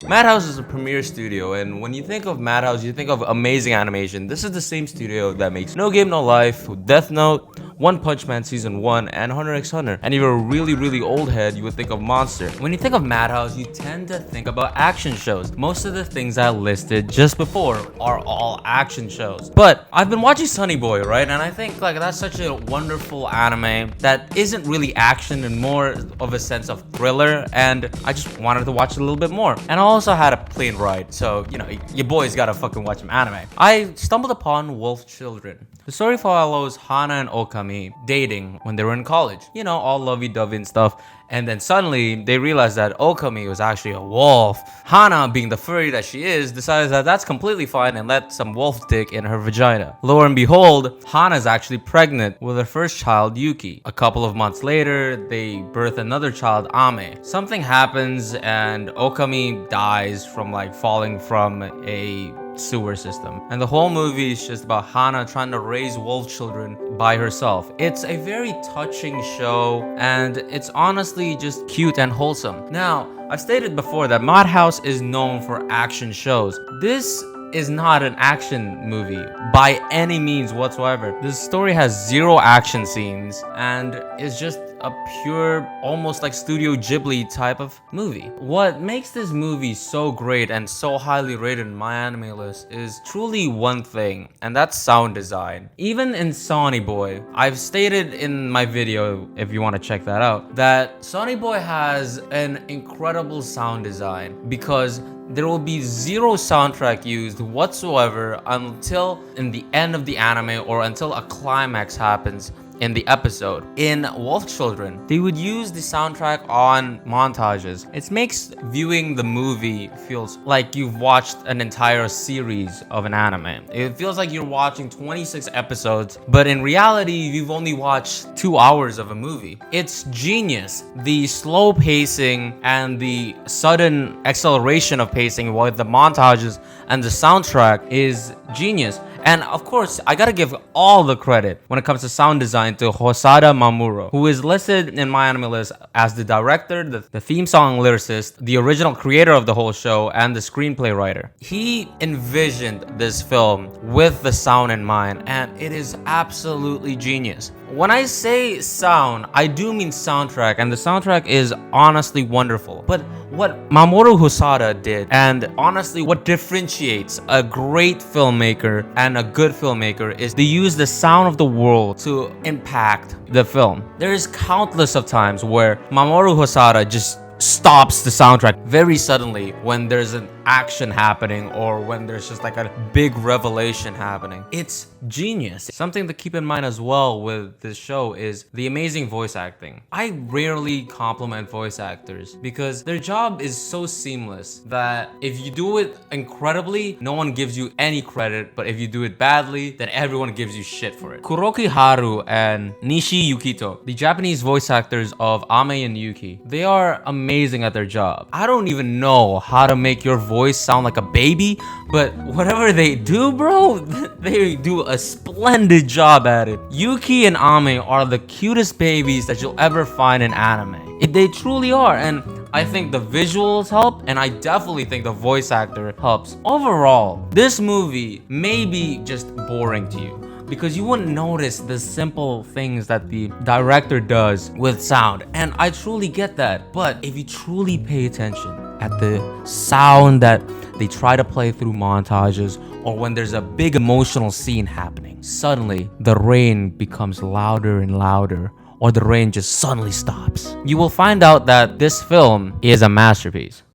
Madhouse is a premier studio, and when you think of Madhouse, you think of amazing animation. This is the same studio that makes No Game No Life, Death Note, One Punch Man Season 1, and Hunter x Hunter. And if you're a really old head, you would think of Monster. When you think of Madhouse, you tend to think about action shows. Most of the things I listed just before are all action shows. But I've been watching Sunny Boy, right? And I think like that's such a wonderful anime that isn't really action and more of a sense of thriller, and I just wanted to watch it a little bit more. And I also had a plane ride, so you know, your boy's gotta fucking watch some anime. I stumbled upon Wolf Children. The story follows Hana and Okami dating when they were in college. You know, all lovey-dovey and stuff. And then suddenly they realize that Okami was actually a wolf. Hana, being the furry that she is, decides that that's completely fine and let some wolf dick in her vagina. Lo and behold, Hana's actually pregnant with her first child, Yuki. A couple of months later, they birth another child, Ame. Something happens and Okami dies from like falling from a sewer system. And the whole movie is just about Hana trying to raise wolf children by herself. It's a very touching show, and it's honestly just cute and wholesome. Now, I've stated before that Madhouse is known for action shows. This is not an action movie by any means whatsoever. This story has zero action scenes and is just a pure, almost like Studio Ghibli type of movie. What makes this movie so great and so highly rated in my anime list is truly one thing, and that's sound design. Even in Sonny Boy, I've stated in my video, if you want to check that out, that Sonny Boy has an incredible sound design because there will be zero soundtrack used whatsoever until in the end of the anime or until a climax happens in the episode. In Wolf Children, they would use the soundtrack on montages. It makes viewing the movie feels like you've watched an entire series of an anime. It feels like you're watching 26 episodes, but in reality, you've only watched 2 hours of a movie. It's genius. The slow pacing and the sudden acceleration of pacing with the montages and the soundtrack is genius. And of course, I gotta give all the credit when it comes to sound design to Hosada Mamuro, who is listed in my anime list as the director, the theme song lyricist, the original creator of the whole show, and the screenplay writer. He envisioned this film with the sound in mind, and it is absolutely genius. When I say sound, I do mean soundtrack, and the soundtrack is honestly wonderful. But what Mamoru Hosada did, and honestly what differentiates a great filmmaker and a good filmmaker, is to use the sound of the world to impact the film. There is countless of times where Mamoru Hosada just stops the soundtrack very suddenly when there's an action happening or when there's just like a big revelation happening. It's genius. Something to keep in mind as well with this show is the amazing voice acting. I rarely compliment voice actors because their job is so seamless that if you do it incredibly, no one gives you any credit, but if you do it badly, then everyone gives you shit for it. Kuroki Haru and Nishi Yukito, the Japanese voice actors of Ame and Yuki, they are amazing at their job. I don't even know how to make your voice sound like a baby, but whatever they do, bro, they do a splendid job at it. Yuki and Ame are the cutest babies that you'll ever find in anime. They truly are, and I think the visuals help, and I definitely think the voice actor helps. Overall, this movie may be just boring to you because you wouldn't notice the simple things that the director does with sound, and I truly get that. But if you truly pay attention at the sound that they try to play through montages, or when there's a big emotional scene happening, suddenly the rain becomes louder and louder, or the rain just suddenly stops, you will find out that this film is a masterpiece.